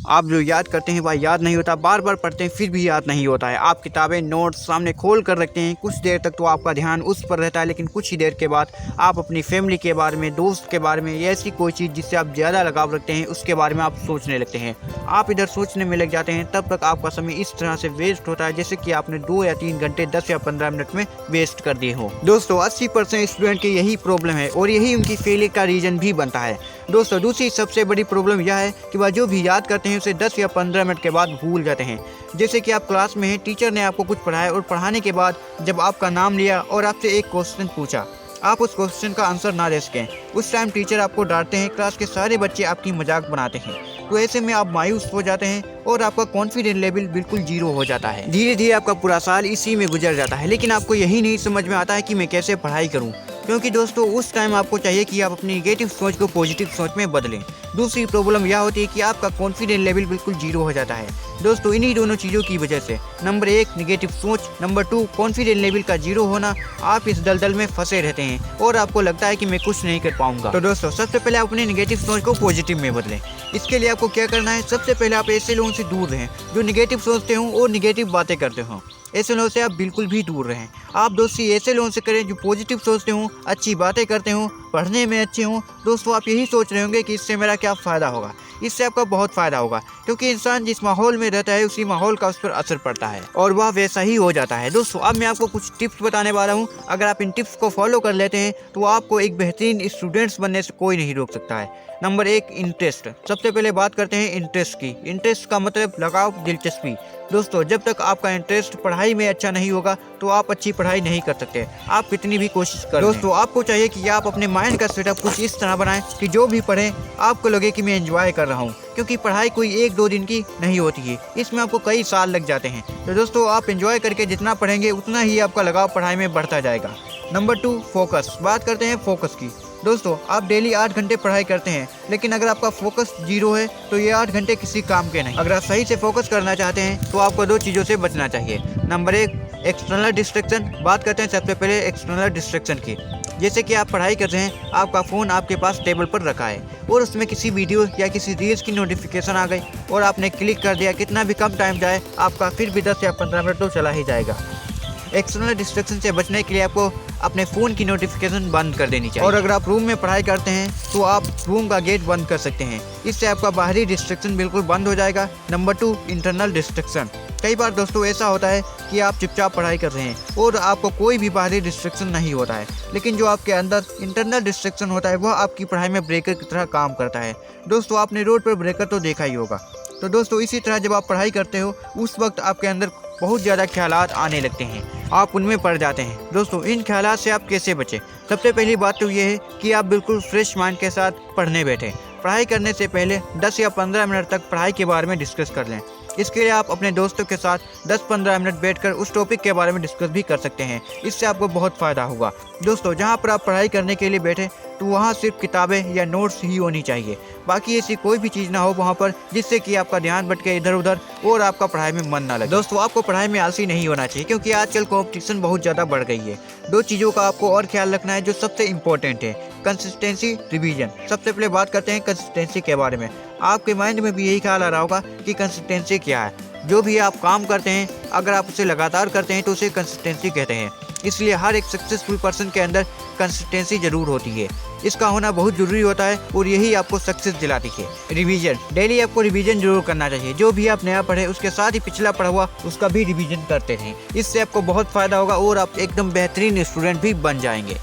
आप जो याद करते हैं वह याद नहीं होता, बार बार पढ़ते हैं फिर भी याद नहीं होता है। आप किताबें नोट्स सामने खोल कर रखते हैं, कुछ देर तक तो आपका ध्यान उस पर रहता है, लेकिन कुछ ही देर के बाद आप अपनी फैमिली के बारे में, दोस्त के बारे में या ऐसी कोई चीज़ जिससे आप ज़्यादा लगाव रखते हैं उसके बारे में आप सोचने लगते हैं। आप इधर सोचने में लग जाते हैं, तब तक आपका समय इस तरह से वेस्ट होता है जैसे कि आपने 2 या 3 घंटे 10 या 15 मिनट में वेस्ट कर दिए हो। दोस्तों 80% स्टूडेंट की यही प्रॉब्लम है और यही उनकी फेलियर का रीज़न भी बनता है। दोस्तों दूसरी सबसे बड़ी प्रॉब्लम यह है कि वह जो भी याद करते हैं उसे 10 या 15 मिनट के बाद भूल जाते हैं। जैसे कि आप क्लास में हैं, टीचर ने आपको कुछ पढ़ाया और पढ़ाने के बाद जब आपका नाम लिया और आपसे एक क्वेश्चन पूछा, आप उस क्वेश्चन का आंसर ना दे सकें, उस टाइम टीचर आपको डांटते हैं, क्लास के सारे बच्चे आपकी मजाक बनाते हैं। तो ऐसे में आप मायूस हो जाते हैं और आपका कॉन्फिडेंस लेवल बिल्कुल जीरो हो जाता है। धीरे धीरे आपका पूरा साल इसी में गुजर जाता है, लेकिन आपको यही नहीं समझ में आता है कि मैं कैसे पढ़ाई करूं, क्योंकि दोस्तों उस टाइम आपको चाहिए कि आप अपनी नेगेटिव सोच को पॉजिटिव सोच में बदलें। दूसरी प्रॉब्लम यह होती है कि आपका कॉन्फिडेंस लेवल बिल्कुल जीरो हो जाता है। दोस्तों इन्हीं दोनों चीज़ों की वजह से, नंबर 1 नेगेटिव सोच, नंबर 2 कॉन्फिडेंस लेवल का जीरो होना, आप इस दलदल में फंसे रहते हैं और आपको लगता है कि मैं कुछ नहीं कर पाऊंगा। तो दोस्तों सबसे पहले आप अपनी नेगेटिव सोच को पॉजिटिव में बदलें। इसके लिए आपको क्या करना है, सबसे पहले आप ऐसे लोगों से दूर रहें जो नेगेटिव सोचते हों और नेगेटिव बातें करते हों। ऐसे लोगों से आप बिल्कुल भी दूर रहें। आप दोस्ती ऐसे लोगों से करें जो पॉजिटिव सोचते हों, अच्छी बातें करते हों, पढ़ने में अच्छे हों। दोस्तों आप यही सोच रहे होंगे कि इससे मेरा क्या फ़ायदा होगा। इससे आपका बहुत फ़ायदा होगा, क्योंकि इंसान जिस माहौल में रहता है उसी माहौल का उस पर असर पड़ता है और वह वैसा ही हो जाता है। दोस्तों अब मैं आपको कुछ टिप्स बताने वाला हूँ। अगर आप इन टिप्स को फॉलो कर लेते हैं तो आपको एक बेहतरीन स्टूडेंट्स बनने से कोई नहीं रोक सकता है। Number 1 interest. सबसे पहले बात करते हैं इंटरेस्ट की। इंटरेस्ट का मतलब लगाव, दिलचस्पी। दोस्तों जब तक आपका इंटरेस्ट पढ़ाई में अच्छा नहीं होगा तो आप अच्छी पढ़ाई नहीं कर सकते, आप कितनी भी कोशिश करें। दोस्तों आपको चाहिए कि आप अपने माइंड का सेटअप कुछ इस तरह बनाएं कि जो भी पढ़ें आपको लगे कि मैं एंजॉय कर रहा हूं, क्योंकि पढ़ाई कोई 1-2 दिन की नहीं होती है, इसमें आपको कई साल लग जाते हैं। तो दोस्तों आप एंजॉय करके जितना पढ़ेंगे उतना ही आपका लगाव पढ़ाई में बढ़ता जाएगा। Number 2 focus. बात करते हैं फोकस की। दोस्तों आप डेली 8 घंटे पढ़ाई करते हैं, लेकिन अगर आपका फोकस जीरो है तो ये 8 घंटे किसी काम के नहीं। अगर आप सही से फोकस करना चाहते हैं तो आपको 2 चीज़ों से बचना चाहिए। Number 1 external distraction. बात करते हैं सबसे पहले एक्सटर्नल डिस्ट्रैक्शन की। जैसे कि आप पढ़ाई कर रहे हैं, आपका फ़ोन आपके पास टेबल पर रखा है और उसमें किसी वीडियो या किसी रील्स की नोटिफिकेशन आ गई और आपने क्लिक कर दिया। कितना भी कम टाइम जाए आपका फिर भी 10 या 15 मिनट तो चला ही जाएगा। एक्सटर्नल डिस्ट्रैक्शन से बचने के लिए आपको अपने फ़ोन की नोटिफिकेशन बंद कर देनी चाहिए। और अगर आप रूम में पढ़ाई करते हैं तो आप रूम का गेट बंद कर सकते हैं, इससे आपका बाहरी डिस्ट्रैक्शन बिल्कुल बंद हो जाएगा। Number 2 internal distraction. कई बार दोस्तों ऐसा होता है कि आप चुपचाप पढ़ाई कर रहे हैं और आपको कोई भी बाहरी डिस्ट्रैक्शन नहीं होता है, लेकिन जो आपके अंदर इंटरनल डिस्ट्रैक्शन होता है वह आपकी पढ़ाई में ब्रेकर की तरह काम करता है। दोस्तों आपने रोड पर ब्रेकर तो देखा ही होगा। तो दोस्तों इसी तरह जब आप पढ़ाई करते हो उस वक्त आपके अंदर बहुत ज़्यादा ख्यालात आने लगते हैं, आप उनमें पड़ जाते हैं। दोस्तों इन ख्यालात से आप कैसे बचें? सबसे पहली बात तो ये है कि आप बिल्कुल फ्रेश माइंड के साथ पढ़ने बैठें। पढ़ाई करने से पहले 10 या 15 मिनट तक पढ़ाई के बारे में डिस्कस कर लें। इसके लिए आप अपने दोस्तों के साथ 10-15 मिनट बैठकर उस टॉपिक के बारे में डिस्कस भी कर सकते हैं, इससे आपको बहुत फ़ायदा होगा। दोस्तों जहाँ पर आप पढ़ाई करने के लिए बैठे तो वहाँ सिर्फ किताबें या नोट्स ही होनी चाहिए, बाकी ऐसी कोई भी चीज़ ना हो वहाँ पर जिससे कि आपका ध्यान भटके इधर उधर और आपका पढ़ाई में मन ना लगे। दोस्तों आपको पढ़ाई में आलसी नहीं होना चाहिए, क्योंकि आजकल कॉम्पिटिशन बहुत ज़्यादा बढ़ गई है। 2 चीज़ों का आपको और ख्याल रखना है जो सबसे इम्पोर्टेंट है, कंसिस्टेंसी, रिवीजन। सबसे पहले बात करते हैं कंसिस्टेंसी के बारे में। आपके माइंड में भी यही ख्याल आ रहा होगा कि कंसिस्टेंसी क्या है। जो भी आप काम करते हैं अगर आप उसे लगातार करते हैं तो उसे कंसिस्टेंसी कहते हैं। इसलिए हर एक सक्सेसफुल पर्सन के अंदर कंसिस्टेंसी जरूर होती है, इसका होना बहुत ज़रूरी होता है और यही आपको सक्सेस दिलाती है। रिवीजन। डेली आपको रिवीजन जरूर करना चाहिए। जो भी आप नया पढ़े उसके साथ ही पिछला पढ़ा हुआ उसका भी रिवीजन करते रहें, इससे आपको बहुत फ़ायदा होगा और आप एकदम बेहतरीन स्टूडेंट भी बन जाएंगे।